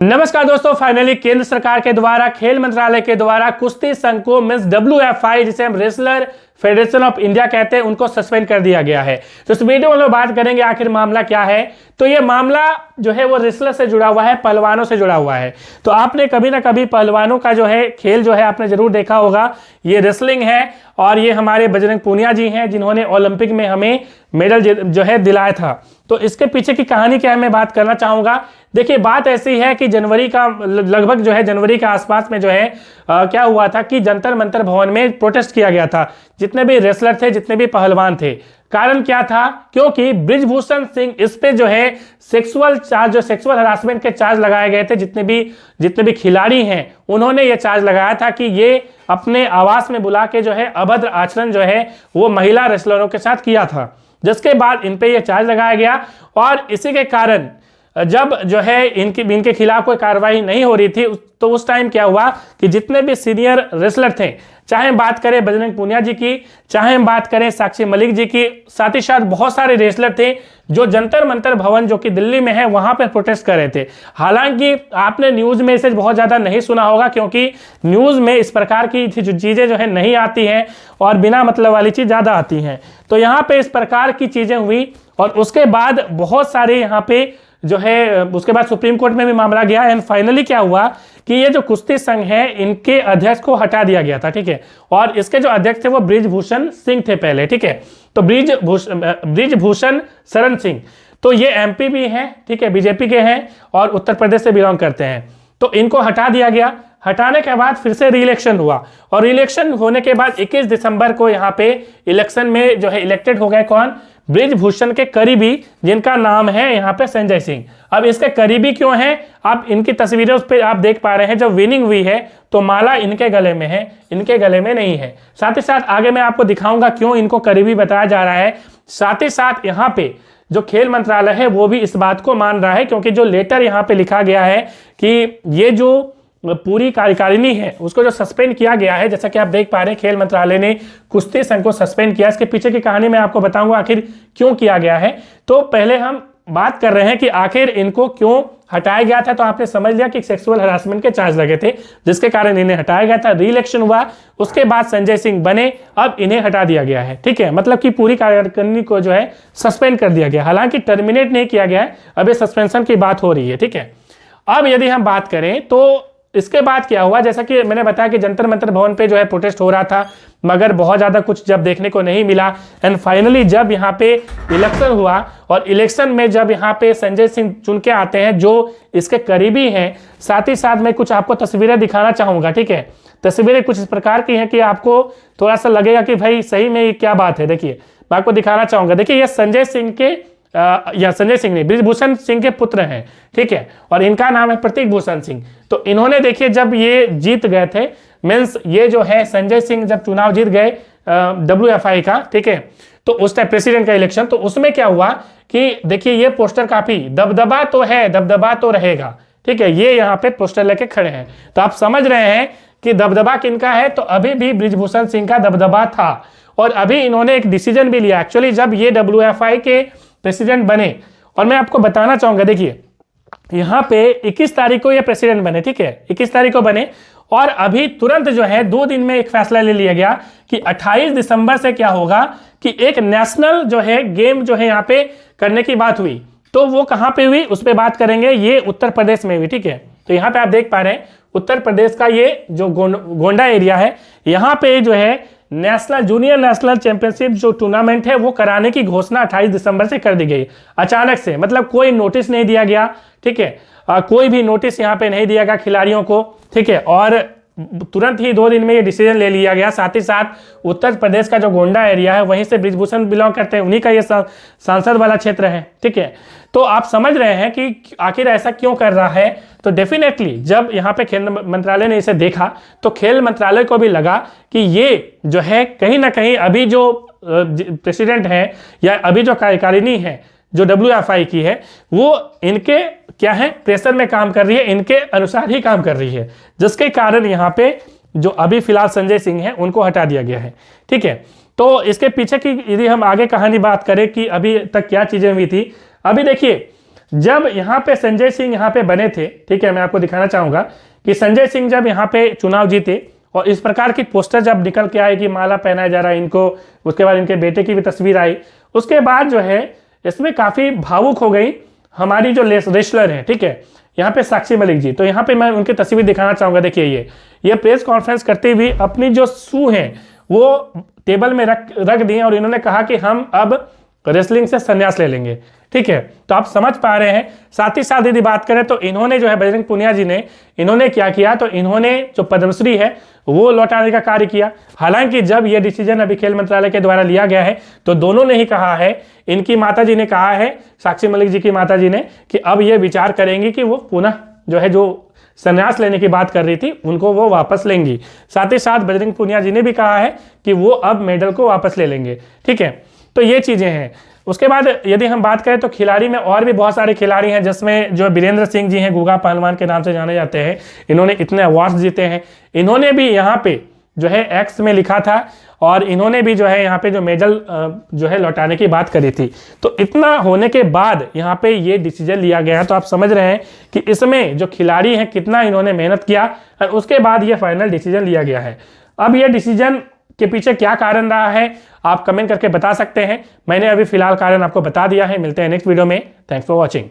नमस्कार दोस्तों, फाइनली केंद्र सरकार के द्वारा खेल मंत्रालय के द्वारा कुश्ती संघ को मींस WFI, जिसे हम रेसलर फेडरेशन ऑफ इंडिया कहते हैं, उनको सस्पेंड कर दिया गया है। तो इस वीडियो में हम लोग बात करेंगे आखिर मामला क्या है। तो ये मामला जो है वो रेसलर से जुड़ा हुआ है, पहलवानों से जुड़ा हुआ है। तो आपने कभी ना कभी पहलवानों का जो है खेल जो है आपने जरूर देखा होगा। ये रेसलिंग है और ये हमारे बजरंग पूनिया जी हैं जिन्होंने ओलंपिक में हमें मेडल जो है दिलाया था। तो इसके पीछे की कहानी क्या है मैं बात करना चाहूंगा। देखिए, बात ऐसी है कि जनवरी का लगभग जो है जनवरी के आसपास में जो है क्या हुआ था कि जंतर मंतर भवन में प्रोटेस्ट किया गया था। जितने भी रेसलर थे, जितने भी पहलवान थे, कारण क्या था, क्योंकि बृजभूषण सिंह इस पे जो है सेक्सुअल हरासमेंट के चार्ज लगाए गए थे। जितने भी खिलाड़ी हैं उन्होंने ये चार्ज लगाया था कि ये अपने आवास में बुला के जो है अभद्र आचरण जो है वो महिला रेसलरों के साथ किया था, जिसके बाद इन पे ये चार्ज लगाया गया। और इसी के कारण जब जो है इनके खिलाफ कोई कार्रवाई नहीं हो रही थी, तो उस टाइम क्या हुआ कि जितने भी सीनियर रेसलर थे, चाहे हम बात करें बजरंग पूनिया जी की, चाहे हम बात करें साक्षी मलिक जी की, साथ ही साथ बहुत सारे रेसलर थे जो जंतर मंतर भवन जो कि दिल्ली में है वहां पर प्रोटेस्ट कर रहे थे। हालांकि आपने न्यूज में इसे बहुत ज्यादा नहीं सुना होगा, क्योंकि न्यूज में इस प्रकार की चीजें जो है नहीं आती हैं और बिना मतलब वाली चीज ज्यादा आती हैं। तो यहाँ पे इस प्रकार की चीजें हुई और उसके बाद बहुत सारे यहाँ पे जो है उसके बाद सुप्रीम कोर्ट में भी मामला गया। एंड फाइनली क्या हुआ कि ये जो कुश्ती संघ है इनके अध्यक्ष को हटा दिया गया था, ठीक है। और इसके जो अध्यक्ष थे वो बृजभूषण सिंह थे पहले, ठीक है। तो बृजभूषण शरण सिंह, तो ये MP भी हैं, ठीक है, बीजेपी के हैं और उत्तर प्रदेश से बिलोंग करते हैं। तो इनको हटा दिया गया। हटाने के बाद फिर से रीइलेक्शन हुआ और रीइलेक्शन होने के बाद 21 दिसंबर को यहाँ पे इलेक्शन में जो है इलेक्टेड हो गए कौन, बृजभूषण के करीबी, जिनका नाम है यहाँ पे संजय सिंह। अब इसके करीबी क्यों हैं, आप इनकी तस्वीरें उस पर आप देख पा रहे हैं। जब विनिंग हुई है तो माला इनके गले में है, इनके गले में नहीं है। साथ ही साथ आगे मैं आपको दिखाऊंगा क्यों इनको करीबी बताया जा रहा है। साथ ही साथ यहाँ पे जो खेल मंत्रालय है वो भी इस बात को मान रहा है, क्योंकि जो लेटर यहाँ पे लिखा गया है कि ये जो पूरी कार्यकारिणी है उसको जो सस्पेंड किया गया है, जैसा कि आप देख पा रहे हैं खेल मंत्रालय ने कुश्ती संघ को सस्पेंड किया। इसके पीछे की कहानी मैं आपको बताऊंगा आखिर क्यों किया गया है। तो पहले हम बात कर रहे हैं कि आखिर इनको क्यों हटाया गया था। तो आपने समझ लिया कि सेक्सुअल हरासमेंट के चार्ज लगे थे, जिसके कारण इन्हें हटाया गया था। री-इलेक्शन हुआ, उसके बाद संजय सिंह बने, अब इन्हें हटा दिया गया है, ठीक है। मतलब कि पूरी कार्यकारिणी को जो है सस्पेंड कर दिया गया, हालांकि टर्मिनेट नहीं किया गया है, अभी सस्पेंशन की बात हो रही है, ठीक है। अब यदि हम बात करें तो इसके बाद क्या हुआ, जैसा कि मैंने बताया कि जंतर मंतर भवन पे जो है प्रोटेस्ट हो रहा था, मगर बहुत ज़्यादा कुछ जब देखने को नहीं मिला। एंड फाइनली जब यहाँ पे इलेक्शन हुआ और इलेक्शन में जब यहाँ पे संजय सिंह चुन के आते हैं जो इसके करीबी हैं, साथ ही साथ मैं कुछ आपको तस्वीरें दिखाना चाहूँगा, ठीक है। तस्वीरें कुछ इस प्रकार की हैं कि आपको थोड़ा सा लगेगा कि भाई सही में ये क्या बात है। देखिए, मैं आपको दिखाना चाहूँगा। देखिए, ये संजय सिंह के या संजय सिंह नहीं, बृजभूषण सिंह के पुत्र हैं, ठीक है। और इनका नाम है प्रतीक भूषण सिंह। तो इन्होंने देखिए जब ये जीत गए थे, मीन्स ये जो है संजय सिंह जब चुनाव जीत गए WFI का, ठीक है, तो उस टाइम प्रेसिडेंट का इलेक्शन, तो उसमें क्या हुआ कि देखिए ये पोस्टर काफी दबदबा तो है, दबदबा तो रहेगा, ठीक है। ये यहाँ पे पोस्टर लेके खड़े हैं, तो आप समझ रहे हैं कि दबदबा किनका है। तो अभी भी बृजभूषण सिंह का दबदबा था और अभी इन्होंने एक डिसीजन भी लिया। एक्चुअली जब ये WFI के प्रेसिडेंट बने, और मैं आपको बताना चाहूंगा, देखिए यहाँ पे 21 तारीख को ये प्रेसिडेंट बने, ठीक है, 21 तारीख को बने। और अभी तुरंत जो है 2 दिन में एक फैसला ले लिया गया कि 28 दिसंबर से क्या होगा कि एक नेशनल जो है गेम जो है यहाँ पे करने की बात हुई। तो वो कहाँ पे हुई उस पर बात करेंगे। ये उत्तर प्रदेश में हुई, ठीक है। तो यहाँ पे आप देख पा रहे हैं उत्तर प्रदेश का ये जो गोंडा एरिया है, यहाँ पे जो है जूनियर नेशनल चैंपियनशिप जो टूर्नामेंट है वो कराने की घोषणा 28 दिसंबर से कर दी गई अचानक से। मतलब कोई नोटिस नहीं दिया गया, ठीक है, कोई भी नोटिस यहाँ पे नहीं दिया गया खिलाड़ियों को, ठीक है। और तुरंत ही 2 दिन में ये डिसीजन ले लिया गया। साथ ही साथ उत्तर प्रदेश का जो गोंडा एरिया है वहीं से बृजभूषण बिलोंग करते हैं, उन्हीं का ये सांसद वाला क्षेत्र है, ठीक है। तो आप समझ रहे हैं कि आखिर ऐसा क्यों कर रहा है। तो डेफिनेटली जब यहाँ पे खेल मंत्रालय ने इसे देखा तो खेल मंत्रालय को भी लगा कि ये जो है कहीं ना कहीं अभी जो प्रेसिडेंट है या अभी जो कार्यकारिणी है जो WFI की है वो इनके क्या है प्रेशर में काम कर रही है, इनके अनुसार ही काम कर रही है, जिसके कारण यहाँ पे जो अभी फिलहाल संजय सिंह है उनको हटा दिया गया है, ठीक है। तो इसके पीछे की यदि हम आगे कहानी बात करें कि अभी तक क्या चीजें हुई थी, अभी देखिए जब यहाँ पे संजय सिंह यहाँ पे बने थे, ठीक है, मैं आपको दिखाना चाहूंगा कि संजय सिंह जब यहाँ पे चुनाव जीते और इस प्रकार की पोस्टर जब निकल के आए कि माला पहनाया जा रहा है इनको, उसके बाद इनके बेटे की भी तस्वीर आई, उसके बाद जो है इसमें काफी भावुक हो गई हमारी जो रेसलर है, ठीक है, यहाँ पे साक्षी मलिक जी। तो यहाँ पे मैं उनकी तस्वीर दिखाना चाहूंगा। देखिए ये प्रेस कॉन्फ्रेंस करते हुए अपनी जो शू है वो टेबल में रख दिए और इन्होंने कहा कि हम अब रेसलिंग से संन्यास ले लेंगे, ठीक है। तो आप समझ पा रहे हैं। साथ ही साथ यदि बात करें तो इन्होंने जो है बजरंग पुनिया जी ने इन्होंने क्या किया, तो इन्होंने जो पद्मश्री है वो लौटाने का कार्य किया। हालांकि जब ये डिसीजन अभी खेल मंत्रालय के द्वारा लिया गया है तो दोनों ने ही कहा है, इनकी माता जी ने कहा है, साक्षी मलिक जी की माता जी ने, कि अब ये विचार करेंगी कि वो पुनः जो है जो संन्यास लेने की बात कर रही थी उनको वो वापस लेंगी। साथ ही साथ बजरंग पुनिया जी ने भी कहा है कि वो अब मेडल को वापस ले लेंगे, ठीक है। तो ये चीजें हैं। उसके बाद यदि हम बात करें तो खिलाड़ी में और भी बहुत सारे खिलाड़ी हैं, जिसमें जो वीरेंद्र सिंह जी हैं, गुगा पहलवान के नाम से जाने जाते हैं, इन्होंने इतने अवार्ड्स जीते हैं। इन्होंने भी यहाँ पे जो है एक्स में लिखा था और इन्होंने भी जो है यहाँ पे जो मेडल जो है लौटाने की बात करी थी। तो इतना होने के बाद यहाँ पे ये डिसीजन लिया गया। तो आप समझ रहे हैं कि इसमें जो खिलाड़ी हैं कितना इन्होंने मेहनत किया और उसके बाद ये फाइनल डिसीजन लिया गया है। अब ये डिसीजन के पीछे क्या कारण रहा है आप कमेंट करके बता सकते हैं। मैंने अभी फिलहाल कारण आपको बता दिया है। मिलते हैं नेक्स्ट वीडियो में। Thanks for watching.